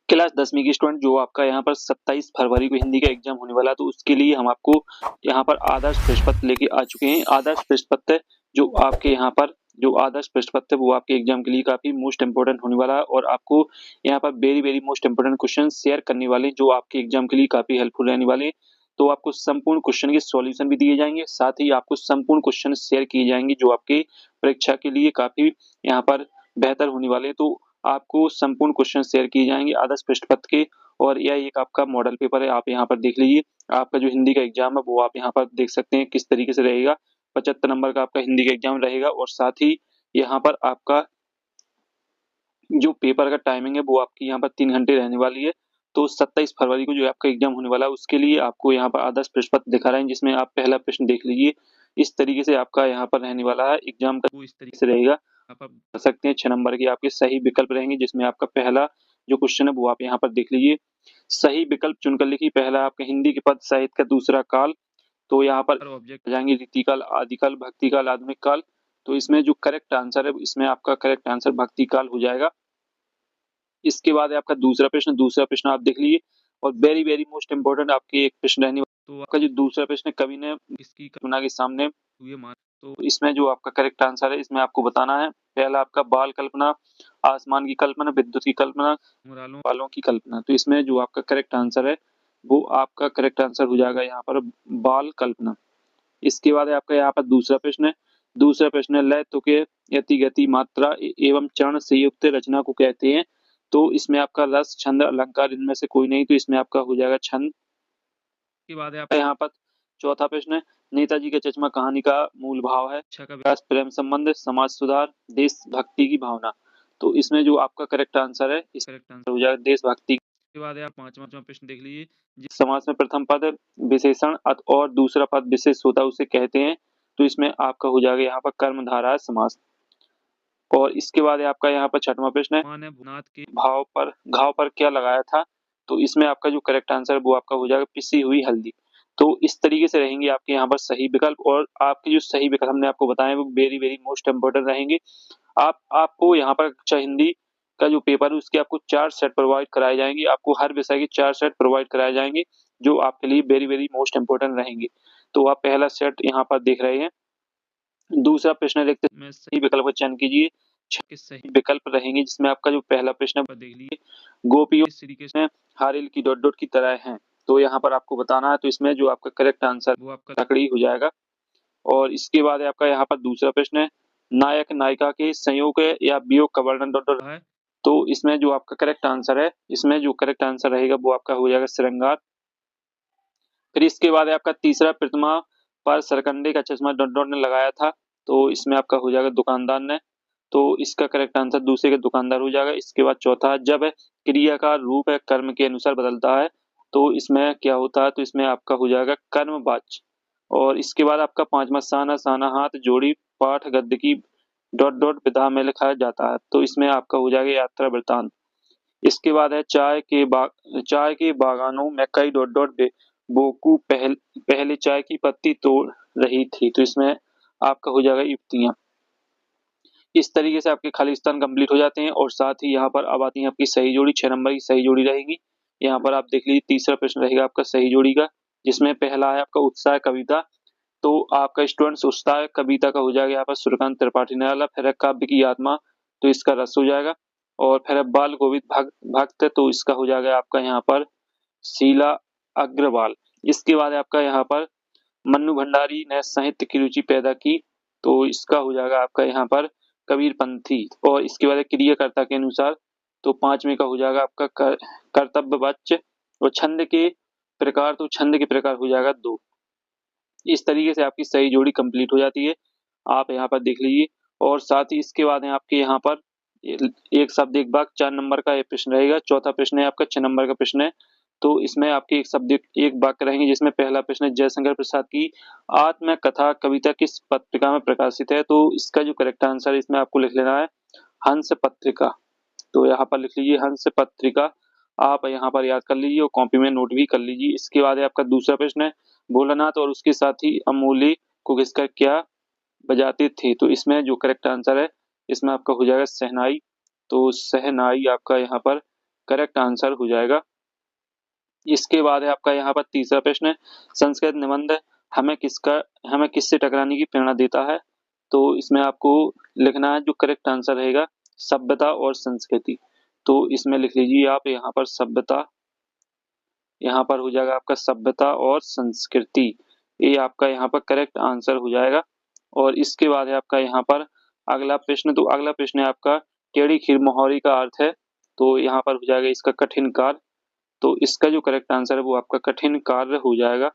Class 10वीं की student जो आपका यहाँ पर 27 फरवरी को हिंदी का एग्जाम होने वाला है, तो उसके लिए हम आपको यहाँ पर आदर्श प्रश्न पत्र लेके आ चुके हैं। आदर्श प्रश्न पत्र जो आपके यहाँ पर जो आदर्श प्रश्न पत्र वो आपके एग्जाम के लिए काफी मोस्ट इंपोर्टेंट होने वाला है और आपको यहाँ पर very very most important question share करने वाले हैं, जो आपके एग्जाम के लिए काफी हेल्पफुल रहने वाले हैं। तो आपको संपूर्ण क्वेश्चन के सॉल्यूशन भी दिए जाएंगे, साथ ही आपको संपूर्ण क्वेश्चन शेयर किए जाएंगे जो आपके परीक्षा के लिए काफी यहाँ पर बेहतर होने वाले हैं। तो आपको संपूर्ण क्वेश्चन शेयर किए जाएंगे आदर्श प्रश्न पत्र के, और यह एक आपका मॉडल पेपर है। आप यहाँ पर देख लीजिए, आपका जो हिंदी का एग्जाम है वो आप यहाँ पर देख सकते हैं किस तरीके से रहेगा। 75 नंबर का आपका हिंदी का एग्जाम रहेगा और साथ ही यहाँ पर आपका जो पेपर का टाइमिंग है वो आपकी यहाँ पर 3 घंटे रहने वाली है। तो 27 फरवरी को जो आपका एग्जाम होने वाला है उसके लिए आपको यहाँ पर आदर्श प्रश्न पत्र दिखा रहे हैं, जिसमें आप पहला प्रश्न देख लीजिए। इस तरीके से आपका यहाँ पर रहने वाला है एग्जाम का, वो इस तरीके से रहेगा। आप कर सकते हैं 6 नंबर के आपके सही विकल्प रहेंगे, जिसमें आपका पहला जो क्वेश्चन है वो आप यहाँ पर देख लीजिए। सही विकल्प चुनकर लिखिए। पहला आपका हिंदी के पद, साहित्य का दूसरा काल। तो यहाँ पर ऑब्जेक्ट जाएंगे रीतिकाल, आदिकाल, भक्तिकाल, आधुनिक काल। तो इसमें जो करेक्ट आंसर है, इसमें आपका करेक्ट आंसर भक्तिकाल हो जाएगा। इसके बाद है आपका दूसरा प्रश्न आप देख लीजिए और वेरी वेरी मोस्ट इंपोर्टेंट आपके एक प्रश्न रहने वाला। तो आपका जो दूसरा प्रश्न, कवि ने किसकी कल्पना के सामने हुए मान। तो इसमें जो आपका करेक्ट आंसर है, इसमें आपको बताना है। पहला आपका बाल कल्पना, आसमान की कल्पना, विद्युत की कल्पना, बालों की कल्पना। तो इसमें जो आपका करेक्ट आंसर है वो आपका करेक्ट आंसर हो जाएगा यहाँ पर बाल कल्पना। इसके बाद है आपका यहाँ पर दूसरा प्रश्न है लय तुके यति गति मात्रा एवं चरण से युक्त रचना को कहते हैं। तो इसमें आपका रस, छंद, अलंकार इनमें से कोई नहीं, तो इसमें आपका हो जाएगा छंद। के बाद है आपका यहाँ पर चौथा प्रश्न है नेताजी का चश्मा कहानी का मूल भाव है। इच्छा का विकास, प्रेम संबंध, समाज सुधार, देशभक्ति की भावना। तो इसमें जो आपका करेक्ट आंसर है, इस करेक्ट आंसर हो जाएगा देशभक्ति। के बाद है आप पांचवा प्रश्न देख लीजिए। जिस समास में प्रथम पद विशेषण और दूसरा पद विशेष होता है उसे कहते हैं। तो इसमें आपका हो जाएगा यहाँ पर कर्मधारय समास। और इसके बाद है आपका यहाँ पर छठवां प्रश्न है भूनाथ के घाव पर क्या लगाया था। तो इसमें आपका जो करेक्ट आंसर है वो आपका हो जाएगा पिसी हुई हल्दी। तो इस तरीके से रहेंगे आपके यहाँ पर सही विकल्प, और आपके जो सही विकल्प हमने आपको बताए वो वेरी वेरी मोस्ट इंपोर्टेंट रहेंगे। आपको यहाँ पर कक्षा हिंदी का जो पेपर है उसके आपको 4 सेट प्रोवाइड कराए जाएंगे। आपको हर विषय के 4 सेट प्रोवाइड कराए जाएंगे जो आपके लिए वेरी वेरी मोस्ट इंपोर्टेंट रहेंगे। तो आप पहला सेट यहाँ पर देख रहे हैं। दूसरा प्रश्न देखते हैं, सही विकल्प का चयन कीजिए। 6 सही विकल्प रहेंगे, जिसमें आपका जो पहला प्रश्न है देख लीजिए। गोपियों श्री कृष्ण हारिल की डॉट डॉट की तरह हैं। तो यहाँ पर आपको बताना है। तो इसमें जो आपका करेक्ट आंसर वो आपका लकड़ी हो जाएगा। और इसके बाद है आपका यहाँ पर दूसरा प्रश्न है नायक नायिका के संयोग या वियोग का वर्णन डॉट डॉट है। तो इसमें जो आपका करेक्ट आंसर है, इसमें जो करेक्ट आंसर रहेगा वो आपका हो जाएगा श्रृंगार। फिर इसके बाद है आपका तीसरा प्रतिमा पर सरकंडे का चश्मा डॉट डॉट ने लगाया था। तो इसमें आपका हो जाएगा दुकानदार ने। तो इसका करेक्ट आंसर दूसरे के दुकानदार हो जाएगा। इसके बाद चौथा, जब क्रिया का रूप है कर्म के अनुसार बदलता है तो इसमें क्या होता है। तो इसमें आपका हो जाएगा कर्मवाच्य। और इसके बाद आपका पांचवा, साना साना हाथ जोड़ी पाठ गद्य की डॉट डॉट विधा में लिखा जाता है। तो इसमें आपका हो जाएगा यात्रा वृतांत। इसके बाद है चाय के बागानों में कई डॉट डॉट बोकू पहले चाय की पत्ती तोड़ रही थी। तो इसमें आपका हो जाएगा युक्तियां। इस तरीके से आपके खाली स्थान कंप्लीट हो जाते हैं। और साथ ही यहाँ पर अब आती है आपकी सही जोड़ी। 6 नंबर की सही जोड़ी रहेगी। यहाँ पर आप देख लीजिए, तीसरा प्रश्न रहेगा आपका सही जोड़ी का, जिसमें पहला है आपका उत्साह कविता। तो आपका स्टूडेंट्स उत्साह कविता का हो जाएगा यहाँ पर सूर्यकांत त्रिपाठी निराला। फिर है काव्य की आत्मा, तो इसका रस हो जाएगा। और फिर है बाल गोविंद भक्त, तो इसका हो जाएगा आपका यहाँ पर शीला अग्रवाल। इसके बाद है आपका यहाँ पर मन्नू भंडारी ने साहित्य की रुचि पैदा की। तो इसका हो जाएगा आपका यहाँ पर कबीर पंथी। और इसके बाद है क्रियाकर्ता के अनुसार। तो पांचवें का हो जाएगा आपका कर्तव्य वाच्य। और छंद के प्रकार, तो छंद के प्रकार हो जाएगा 2। इस तरीके से आपकी सही जोड़ी कंप्लीट हो जाती है। आप यहाँ पर देख लीजिए। और साथ ही इसके बाद है आपके यहाँ पर एक शब्द एक वाक्य 4 नंबर का एक प्रश्न रहेगा। चौथा प्रश्न है आपका 6 नंबर का प्रश्न है। तो इसमें आपके एक शब्द एक वाक्य रहेंगे, जिसमें पहला प्रश्न है जयशंकर प्रसाद की आत्मकथा कविता किस पत्रिका में प्रकाशित है। तो इसका जो करेक्ट आंसर है, इसमें आपको लिख लेना है हंस पत्रिका। तो यहाँ पर लिख लीजिए हंस पत्रिका। आप यहाँ पर याद कर लीजिए और कॉपी में नोट भी कर लीजिए। इसके बाद है आपका दूसरा प्रश्न है भोलानाथ और उसके साथी अमूल्य को घिसकर क्या बजाते थे। तो इसमें जो करेक्ट आंसर है, इसमें आपका हो जाएगा शहनाई। तो शहनाई आपका यहाँ पर करेक्ट करेक्ट आंसर हो जाएगा। इसके बाद है आपका यहाँ पर तीसरा प्रश्न, संस्कृत निबंध हमें किससे टकराने की प्रेरणा देता है। तो इसमें आपको लिखना है जो करेक्ट आंसर रहेगा सभ्यता और संस्कृति। तो इसमें लिख लीजिए आप यहाँ पर सभ्यता, यहाँ पर हो जाएगा आपका सभ्यता और संस्कृति, ये आपका यहाँ पर करेक्ट आंसर हो जाएगा। और इसके बाद है आपका यहाँ पर अगला प्रश्न, तो अगला प्रश्न है आपका टेढ़ी खीर मोहरी का अर्थ है। तो यहाँ पर हो जाएगा इसका कठिन कार्य। तो इसका जो करेक्ट आंसर है वो आपका कठिन कार्य हो जाएगा।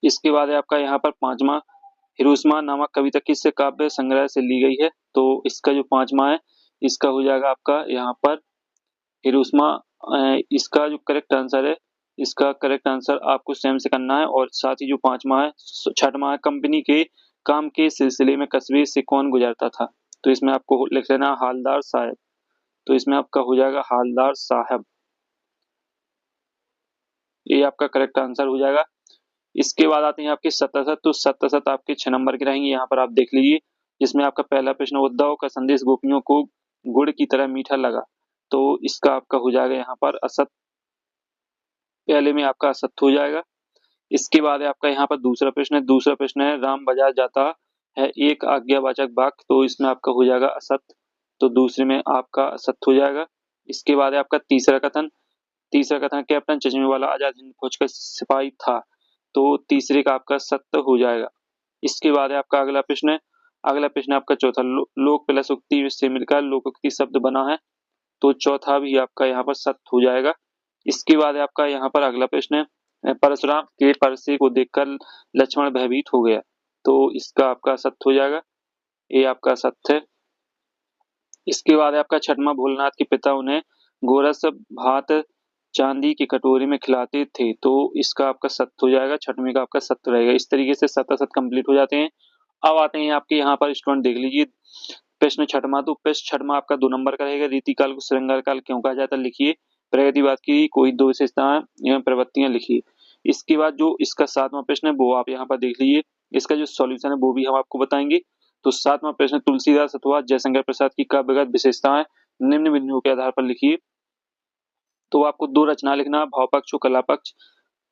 इसके बाद है आपका यहाँ पर पांचवा, हिरोशिमा नामक कविता किस काव्य संग्रह से ली गई है। तो इसका जो पांचवा है इसका हो जाएगा आपका यहाँ पर हिरोशिमा। इसका जो करेक्ट आंसर है, इसका करेक्ट आंसर आपको स्वयं से करना है। और साथ ही जो पांचवा है, छठवां है कंपनी के काम के सिलसिले में कस्बे से कौन गुजरता था। तो इसमें आपको लिख लेना हालदार साहब। तो इसमें आपका हो जाएगा हालदार साहब, ये आपका करेक्ट आंसर हो जाएगा। इसके बाद आते हैं आपके सतसत। तो सतसत आपके 6 नंबर के रहेंगे, यहाँ पर आप देख लीजिए। जिसमें आपका पहला प्रश्न, उद्धव का संदेश गोपियों को गुड़ की तरह मीठा लगा। तो इसका आपका हो जाएगा यहाँ पर असत, पहले में आपका असत हो जाएगा। इसके बाद है आपका यहाँ पर दूसरा प्रश्न है। दूसरा प्रश्न है राम बाजार जाता है एक आज्ञावाचक वाक्य। तो इसमें आपका हो जाएगा असत, तो दूसरे में आपका असत हो जाएगा। इसके बाद है आपका तीसरा कथन। तीसरा कथन, कैप्टन चश्मेवाला आजाद हिंद फौज का सिपाही था। तो तीसरे का आपका सत्य हो जाएगा। इसके बाद है आपका अगला प्रश्न है। अगला प्रश्न आपका चौथा, लोक प्लस उक्ति से मिलकर लोकोक्ति शब्द बना है। तो चौथा भी आपका यहाँ पर सत्य हो जाएगा। इसके बाद है आपका यहाँ पर अगला प्रश्न है, परशुराम के परसे को देखकर लक्ष्मण भयभीत हो गया। तो इसका आपका सत्य हो जाएगा, ये आपका सत्य है। इसके बाद है आपका छठवां, भोलेनाथ के पिता उन्हें गोरस भात चांदी की कटोरी में खिलाते थे। तो इसका आपका सत्य हो जाएगा, छठवें का आपका सत्य रहेगा। इस तरीके से सत कंप्लीट हो जाते हैं। अब आते हैं आपके यहाँ पर स्टूडेंट देख लीजिए प्रश्न छठवां। तो प्रश्न छठवां आपका 2 नंबर का रहेगा, रीतिकाल को श्रृंगार काल क्यों कहा जाता है लिखिए। प्रगतिवाद की कोई 2 विशेषताएं एवं प्रवृत्तियां लिखिए। इसके बाद जो इसका 7वां प्रश्न है वो आप यहाँ पर देख लीजिए, इसका जो सॉल्यूशन है वो भी हम आपको बताएंगे। तो 7वां प्रश्न, तुलसीदास अथवा जयशंकर प्रसाद की काव्यगत विशेषताएं निम्न बिंदुओं के आधार पर लिखिए। तो आपको 2 रचना लिखना, भाव पक्ष और कला पक्ष।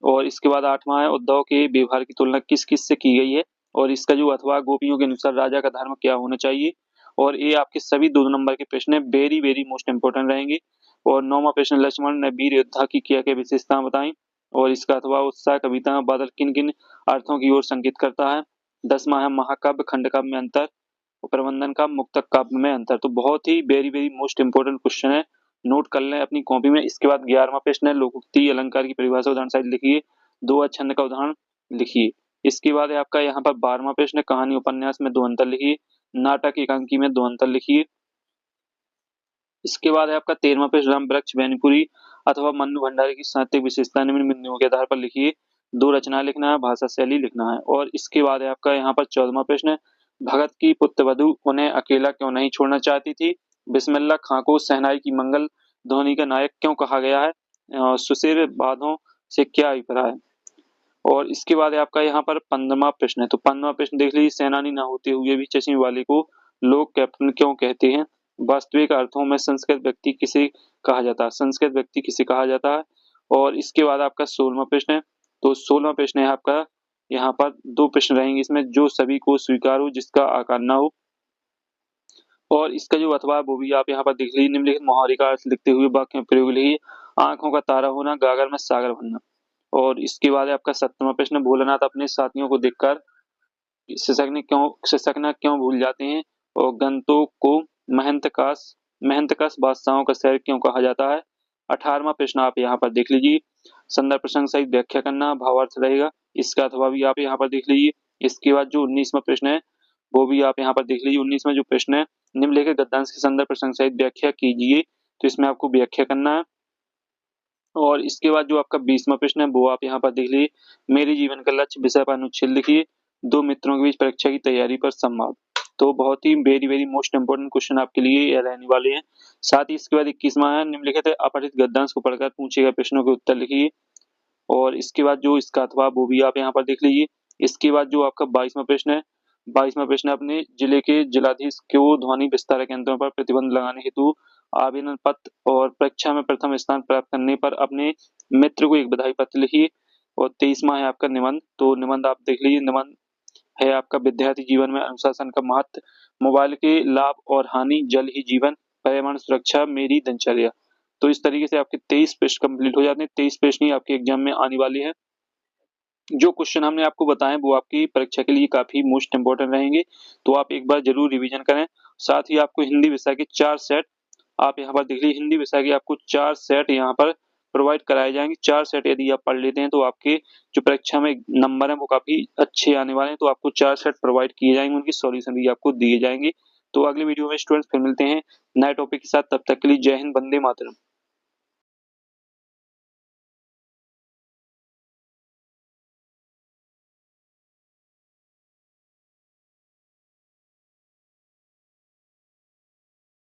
और इसके बाद 8वां है, उद्धव के व्यवहार की तुलना किस किस से की गई है। और इसका जो अथवा गोपियों के अनुसार राजा का धर्म क्या होना चाहिए। और ये आपके सभी 2 नंबर के प्रश्न है, वेरी वेरी मोस्ट इंपोर्टेंट रहेंगे। और 9वां प्रश्न, लक्ष्मण ने वीर योद्धा की क्या क्या विशेषताएं बताई। और इसका अथवा उत्साह कविता बादल किन किन अर्थों की ओर संकेत करता है। 10वां है, महाकाव्य खंड काव्य में अंतर और प्रबंधन का मुक्तक काव्य में अंतर। तो बहुत ही very very most important question है, नोट कर लें अपनी कॉपी में। इसके बाद 11वां प्रश्न है, लोकोक्ति अलंकार की परिभाषा उदाहरण सहित लिखिए। 2 छंद का उदाहरण लिखिए। इसके बाद है आपका यहाँ पर 12वां प्रश्न, कहानी उपन्यास में 2 अंतर लिखिए। नाटक एकांकी में 2 अंतर लिखिए। इसके बाद है आपका 13वां प्रश्न, राम वृक्ष बैनपुरी अथवा मन्नू भंडारी की साहित्यिक विशेषता निम्न बिंदुओं के आधार पर लिखिए। 2 रचना लिखना है, भाषा शैली लिखना है। और इसके बाद है आपका यहाँ पर 14वां प्रश्न, भगत की पुत्रवधु उन्हें अकेला क्यों नहीं छोड़ना चाहती थी। बिस्मिल्लाह खां को शहनाई की मंगल ध्वनि का नायक क्यों कहा गया है। सुशील बाधों से क्या अभिप्राय है। और इसके बाद है आपका यहाँ पर 15वां प्रश्न है। तो 15वां प्रश्न देख लीजिए, सेनानी ना होते हुए भी चश्मे वाले को लोग कैप्टन क्यों कहते हैं। वास्तविक अर्थों में संस्कृत व्यक्ति किसे कहा जाता है, संस्कृत व्यक्ति किसे कहा जाता है। और इसके बाद आपका 16वां प्रश्न है। तो 16वां प्रश्न है आपका यहाँ पर 2 प्रश्न रहेंगे इसमें, जो सभी को स्वीकार हो जिसका आकार ना हो। और इसका जो अथवा है वो भी आप यहाँ पर देख लीजिए, निम्नलिखित मुहावरे का अर्थ लिखते हुए वाक्य में प्रयोग लिखिए। आंखों का तारा होना, गागर में सागर बनना। और इसके बाद है आपका 17वां प्रश्न, भोलेनाथ अपने साथियों को देखकर सिसकना क्यों भूल जाते हैं। और गंतों को महंतकास बादशाहों का शहर क्यों कहा जाता है। 18वां प्रश्न आप यहाँ पर देख लीजिए, संदर्भ प्रसंग सहित व्याख्या करना, भावार्थ रहेगा। इसका अथवा भी आप यहाँ पर देख लीजिए। इसके बाद जो 19वां प्रश्न है वो भी आप यहाँ पर देख लीजिए। 19वां जो प्रश्न है, निम्नलिखित गद्यांश की संदर्भ प्रसंग सहित व्याख्या कीजिए। तो इसमें आपको व्याख्या करना है। और इसके बाद जो आपका 20वां प्रश्न है वो आप यहाँ पर देख लीजिए, मेरे जीवन का लक्ष्य विषय पर अनुच्छेद लिखिए। 2 मित्रों के बीच परीक्षा की तैयारी पर संवाद। तो बहुत ही very very most important question आपके लिए ये रहने वाले हैं। साथ ही इसके बाद 21वां है, निम्नलिखित अपठित गद्यांश को पढ़कर पूछे गए प्रश्नों के उत्तर लिखिए। और इसके बाद जो इसका अथवा वो भी आप यहाँ पर देख लीजिए। इसके बाद जो आपका 22वां प्रश्न है, 22वां प्रश्न अपने जिले के जिलाधीश को ध्वनि विस्तारक यंत्रों पर प्रतिबंध लगाने हेतु आवेदन पत्र और परीक्षा में प्रथम स्थान प्राप्त करने पर अपने मित्र को एक बधाई पत्र लिखिए। और 23वां है आपका निबंध। तो निबंध आप देख लीजिए, निबंध है आपका विद्यार्थी जीवन में अनुशासन का महत्व, मोबाइल के लाभ और हानि, जल ही जीवन, पर्यावरण सुरक्षा, मेरी दिनचर्या। तो इस तरीके से आपके 23 पृष्ठ कंप्लीट हो जाते हैं। 23 प्रश्न ही आपके एग्जाम में आने वाले हैं। जो क्वेश्चन हमने आपको बताए वो आपकी परीक्षा के लिए काफी मोस्ट इंपोर्टेंट रहेंगे, तो आप एक बार जरूर रिवीजन करें। साथ ही आपको हिंदी विषय के 4 सेट, आप यहाँ पर देख लीजिए, हिंदी विषय के आपको 4 सेट यहाँ पर प्रोवाइड कराए जाएंगे। 4 सेट यदि आप पढ़ लेते हैं तो आपके जो परीक्षा में नंबर है वो काफी अच्छे आने वाले हैं। तो आपको 4 सेट प्रोवाइड किए जाएंगे, उनकी सॉल्यूशन भी आपको दिए जाएंगे। तो अगले वीडियो में स्टूडेंट्स फिर मिलते हैं नए टॉपिक के साथ। तब तक के लिए जय हिंद, वंदे मातरम।